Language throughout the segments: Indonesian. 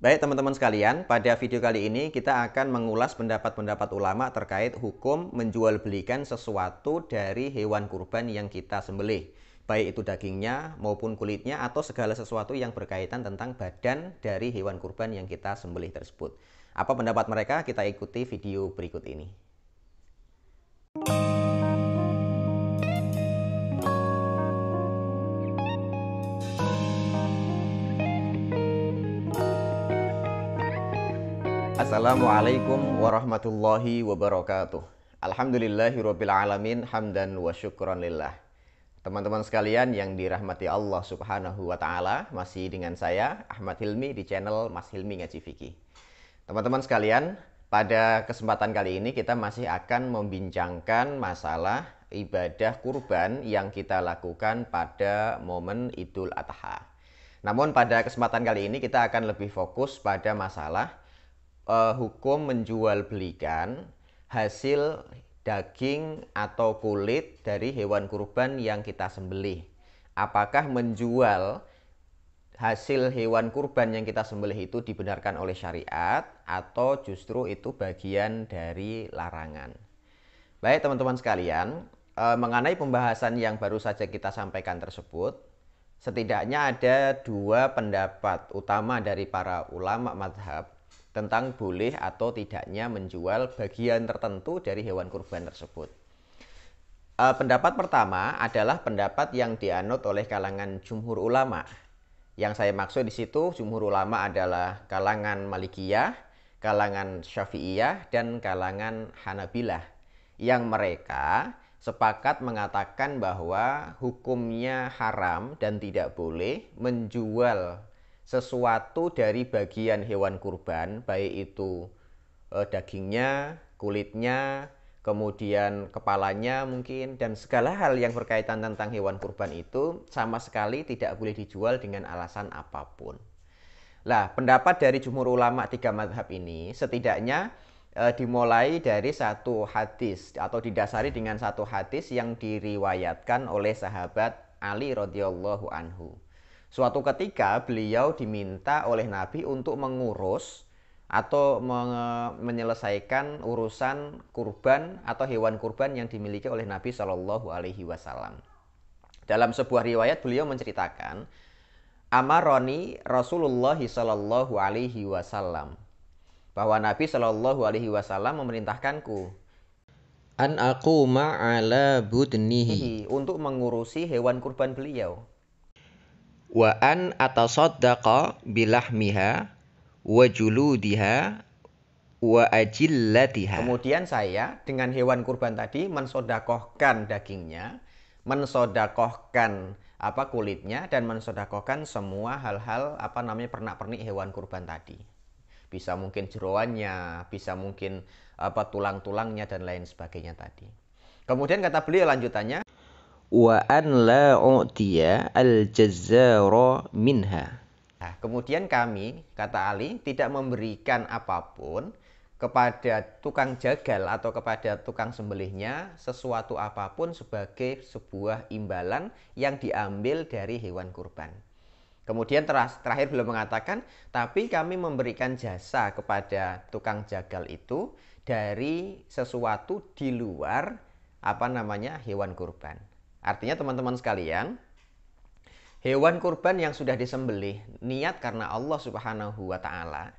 Baik teman-teman sekalian, pada video kali ini kita akan mengulas pendapat-pendapat ulama terkait hukum menjual belikan sesuatu dari hewan kurban yang kita sembelih. Baik itu dagingnya maupun kulitnya atau segala sesuatu yang berkaitan tentang badan dari hewan kurban yang kita sembelih tersebut. Apa pendapat mereka? Kita ikuti video berikut ini. Assalamualaikum warahmatullahi wabarakatuh. Alhamdulillahirrabbilalamin hamdan wa syukran lillah. Teman-teman sekalian yang dirahmati Allah subhanahu wa ta'ala, masih dengan saya Ahmad Hilmi di channel Mas Hilmi Ngaji Fikih. Teman-teman sekalian, pada kesempatan kali ini kita masih akan membincangkan masalah ibadah kurban yang kita lakukan pada momen Idul Adha. Namun pada kesempatan kali ini kita akan lebih fokus pada masalah hukum menjual belikan hasil daging atau kulit dari hewan kurban yang kita sembelih. Apakah menjual hasil hewan kurban yang kita sembelih itu dibenarkan oleh syariat atau justru itu bagian dari larangan? Baik teman-teman sekalian, mengenai pembahasan yang baru saja kita sampaikan tersebut, setidaknya ada dua pendapat utama dari para ulama mazhab tentang boleh atau tidaknya menjual bagian tertentu dari hewan kurban tersebut. Pendapat pertama adalah pendapat yang dianut oleh kalangan jumhur ulama. Yang saya maksud di situ jumhur ulama adalah kalangan Malikiyah, kalangan Syafi'iyah, dan kalangan Hanabilah, yang mereka sepakat mengatakan bahwa hukumnya haram dan tidak boleh menjual sesuatu dari bagian hewan kurban, baik itu dagingnya, kulitnya, kemudian kepalanya mungkin, dan segala hal yang berkaitan tentang hewan kurban itu sama sekali tidak boleh dijual dengan alasan apapun. Lah, pendapat dari jumhur ulama tiga mazhab ini setidaknya dimulai dari satu hadis atau didasari dengan satu hadis yang diriwayatkan oleh sahabat Ali radhiyallahu anhu. Suatu ketika beliau diminta oleh Nabi untuk mengurus atau menyelesaikan urusan kurban atau hewan kurban yang dimiliki oleh Nabi Shallallahu Alaihi Wasallam. Dalam sebuah riwayat beliau menceritakan, Amaroni Rasulullah Shallallahu Alaihi Wasallam, bahwa Nabi Shallallahu Alaihi Wasallam memerintahkanku an aquma ala budnihi untuk mengurusi hewan kurban beliau, wa an atasaddaqa bilahmiha wa juludiha wa ajillatiha. Kemudian saya dengan hewan kurban tadi mensodakohkan dagingnya, mensodakohkan kulitnya, dan mensodakohkan semua hal-hal pernak-pernik hewan kurban tadi. Bisa mungkin jeroannya, bisa mungkin tulang-tulangnya dan lain sebagainya tadi. Kemudian kata beliau lanjutannya, wa an la u'tiya al-jazzara minha. Nah, kemudian kami, kata Ali, tidak memberikan apapun kepada tukang jagal atau kepada tukang sembelihnya sesuatu apapun sebagai sebuah imbalan yang diambil dari hewan kurban. Kemudian terakhir beliau mengatakan, tapi kami memberikan jasa kepada tukang jagal itu dari sesuatu di luar hewan kurban. Artinya teman-teman sekalian, hewan kurban yang sudah disembelih niat karena Allah Subhanahu wa ta'ala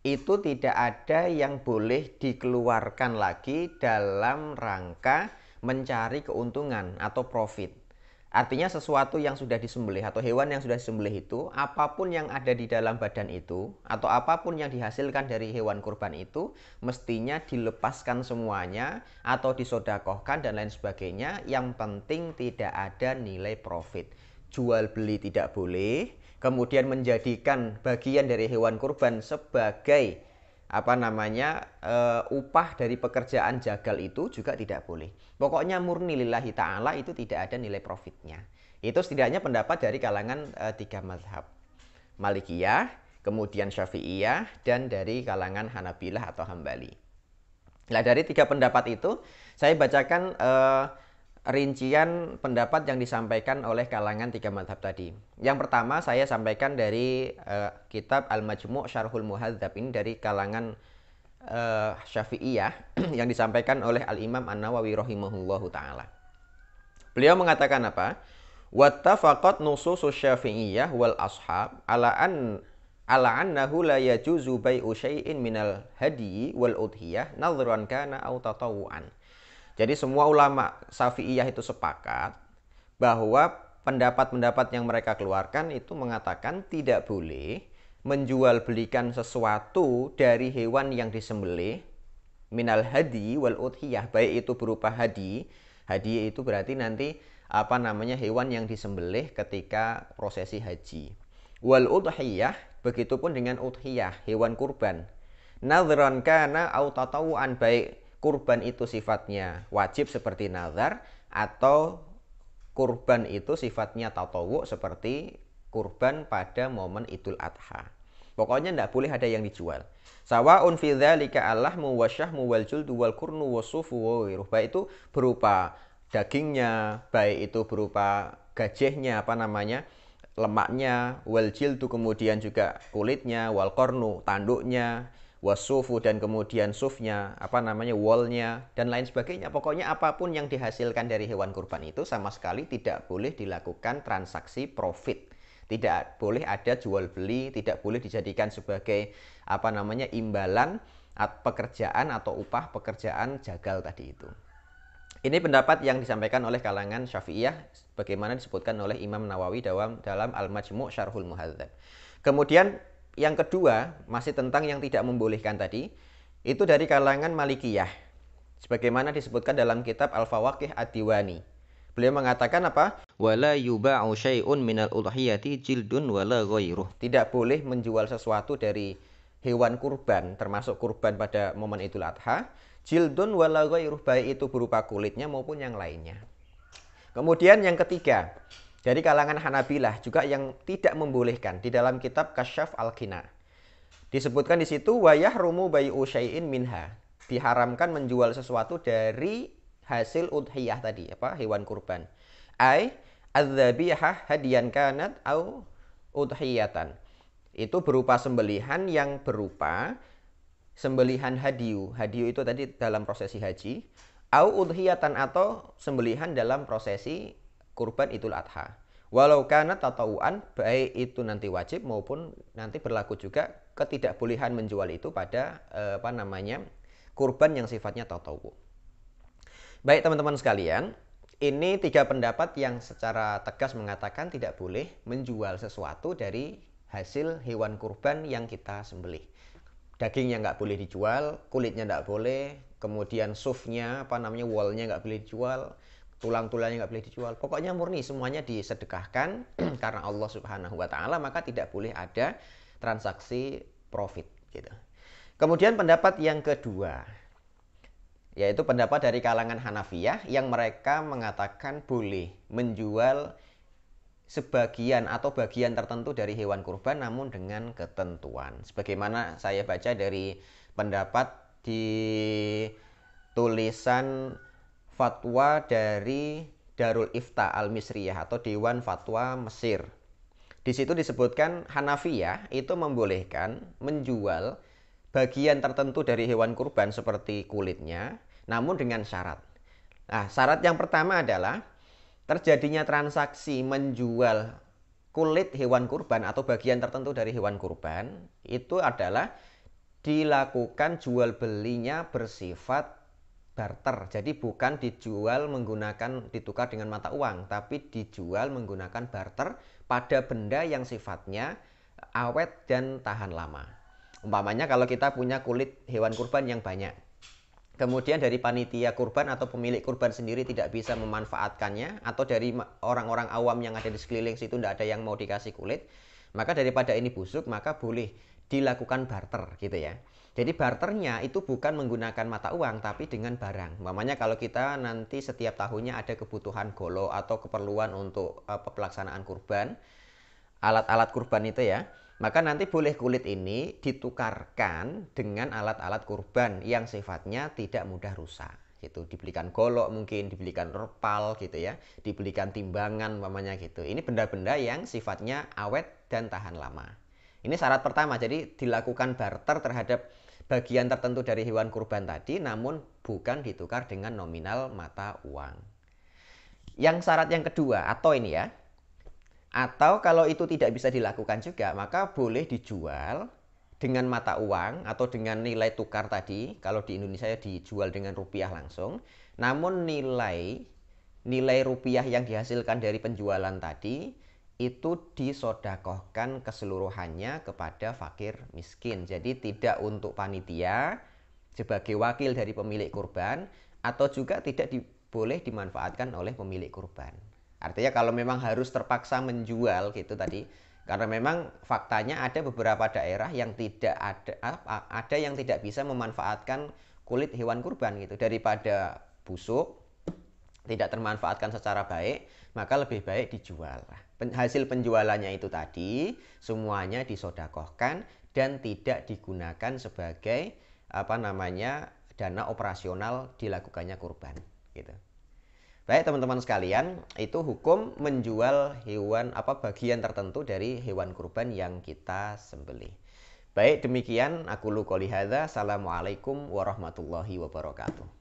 itu tidak ada yang boleh dikeluarkan lagi dalam rangka mencari keuntungan atau profit. Artinya sesuatu yang sudah disembelih atau hewan yang sudah disembelih itu, apapun yang ada di dalam badan itu atau apapun yang dihasilkan dari hewan kurban itu mestinya dilepaskan semuanya atau disodakohkan dan lain sebagainya. Yang penting tidak ada nilai profit. Jual beli tidak boleh, kemudian menjadikan bagian dari hewan kurban sebagai upah dari pekerjaan jagal itu juga tidak boleh. Pokoknya murni lillahi ta'ala, itu tidak ada nilai profitnya. Itu setidaknya pendapat dari kalangan tiga mazhab, Malikiyah, kemudian Syafi'iyah, dan dari kalangan Hanabilah atau Hambali. Nah, dari tiga pendapat itu saya bacakan rincian pendapat yang disampaikan oleh kalangan tiga mazhab tadi. Yang pertama saya sampaikan dari kitab Al-Majmu' Syarhul Muhadzab, ini dari kalangan Syafi'iyah yang disampaikan oleh Al-Imam An-Nawawi rahimahullahu taala. Beliau mengatakan apa? Wattafaqat nususus Syafi'iyah wal ashab ala annahu la yajuzu bai'u syai'in minal hadi wal udhiyah nadhran kana aw tatawuan. Jadi semua ulama Syafi'iyah itu sepakat bahwa pendapat-pendapat yang mereka keluarkan itu mengatakan tidak boleh menjual belikan sesuatu dari hewan yang disembelih minal hadi wal udhiyah, baik itu berupa hadi. Hadi itu berarti nanti hewan yang disembelih ketika prosesi haji. Wal udhiyah, begitupun dengan udhiyah, hewan kurban. Nadhran kana au tatawuan, baik kurban itu sifatnya wajib seperti nazar atau kurban itu sifatnya tatawu seperti kurban pada momen Idul Adha. Pokoknya tidak boleh ada yang dijual. Sawa'un fi dzalika al-lahmu wasyahmu wal juldu wal qurnu wasufu wa ghairuh. Baik itu berupa dagingnya, baik itu berupa gajehnya, lemaknya, wal jildu kemudian juga kulitnya, wal qarnu tanduknya, wasufu dan kemudian sufnya, wolnya dan lain sebagainya. Pokoknya apapun yang dihasilkan dari hewan kurban itu sama sekali tidak boleh dilakukan transaksi profit. Tidak boleh ada jual beli, tidak boleh dijadikan sebagai imbalan pekerjaan atau upah pekerjaan jagal tadi itu. Ini pendapat yang disampaikan oleh kalangan Syafi'iyah bagaimana disebutkan oleh Imam Nawawi dalam Al-Majmu' Syarhul Muhadzab. Kemudian yang kedua, masih tentang yang tidak membolehkan tadi, itu dari kalangan Malikiyah. Sebagaimana disebutkan dalam kitab Al-Fawaqih Ad-Diwani. Beliau mengatakan apa? Wala yuba'u syai'un minal udhiyati jildun wala ghairuh. Tidak boleh menjual sesuatu dari hewan kurban, termasuk kurban pada momen Idul Adha, jildun wala ghairuh, baik itu berupa kulitnya maupun yang lainnya. Kemudian yang ketiga, dari kalangan Hanabilah juga yang tidak membolehkan di dalam kitab Kasyaf Al-Ghina. Disebutkan di situ wa yahrumu bai'u syai'in minha. Diharamkan menjual sesuatu dari hasil udhiyah tadi, hewan kurban. Ai adzabihah hadiyan kanat au udhiyatan. Itu berupa sembelihan yang berupa sembelihan hadiu. Hadiu itu tadi dalam prosesi haji, au udhiyatan atau sembelihan dalam prosesi kurban Idul Adha. Walau kana tatawuan, baik itu nanti wajib maupun nanti berlaku juga ketidakbolehan menjual itu pada kurban yang sifatnya tatawu. Baik teman-teman sekalian, ini tiga pendapat yang secara tegas mengatakan tidak boleh menjual sesuatu dari hasil hewan kurban yang kita sembelih. Dagingnya nggak boleh dijual, kulitnya nggak boleh, kemudian sufnya, wolnya nggak boleh dijual, tulang-tulangnya nggak boleh dijual. Pokoknya murni semuanya disedekahkan karena Allah Subhanahu wa taala, maka tidak boleh ada transaksi profit gitu. Kemudian pendapat yang kedua, yaitu pendapat dari kalangan Hanafiyah yang mereka mengatakan boleh menjual sebagian atau bagian tertentu dari hewan kurban namun dengan ketentuan. Sebagaimana saya baca dari pendapat di tulisan fatwa dari Darul Ifta Al-Misriyah atau Dewan Fatwa Mesir. Di situ disebutkan Hanafiyah itu membolehkan menjual bagian tertentu dari hewan kurban seperti kulitnya, namun dengan syarat. Nah, syarat yang pertama adalah terjadinya transaksi menjual kulit hewan kurban atau bagian tertentu dari hewan kurban itu adalah dilakukan jual belinya bersifat barter. Jadi bukan dijual menggunakan ditukar dengan mata uang, tapi dijual menggunakan barter pada benda yang sifatnya awet dan tahan lama. Umpamanya kalau kita punya kulit hewan kurban yang banyak, kemudian dari panitia kurban atau pemilik kurban sendiri tidak bisa memanfaatkannya, atau dari orang-orang awam yang ada di sekeliling situ tidak ada yang mau dikasih kulit, maka daripada ini busuk, maka boleh dilakukan barter gitu ya. Jadi barternya itu bukan menggunakan mata uang tapi dengan barang. Umpamanya kalau kita nanti setiap tahunnya ada kebutuhan golo atau keperluan untuk pelaksanaan kurban, alat-alat kurban itu ya, maka nanti boleh kulit ini ditukarkan dengan alat-alat kurban yang sifatnya tidak mudah rusak gitu, dibelikan golok mungkin, dibelikan terpal gitu ya, dibelikan timbangan umpamanya gitu. Ini benda-benda yang sifatnya awet dan tahan lama. Ini syarat pertama, jadi dilakukan barter terhadap bagian tertentu dari hewan kurban tadi, namun bukan ditukar dengan nominal mata uang. Yang syarat yang kedua, atau ini ya, atau kalau itu tidak bisa dilakukan juga, maka boleh dijual dengan mata uang atau dengan nilai tukar tadi. Kalau di Indonesia dijual dengan rupiah langsung. Namun nilai rupiah yang dihasilkan dari penjualan tadi itu disodakohkan keseluruhannya kepada fakir miskin. Jadi tidak untuk panitia sebagai wakil dari pemilik kurban, atau juga tidak boleh dimanfaatkan oleh pemilik kurban. Artinya kalau memang harus terpaksa menjual gitu tadi, karena memang faktanya ada beberapa daerah yang ada yang tidak bisa memanfaatkan kulit hewan kurban gitu, daripada busuk tidak termanfaatkan secara baik, maka lebih baik dijual. Hasil penjualannya itu tadi semuanya disodakohkan dan tidak digunakan sebagai dana operasional dilakukannya kurban gitu. Baik teman-teman sekalian, itu hukum menjual bagian tertentu dari hewan kurban yang kita sembelih. Baik, demikian aku qouli hadza. Assalamualaikum warahmatullahi wabarakatuh.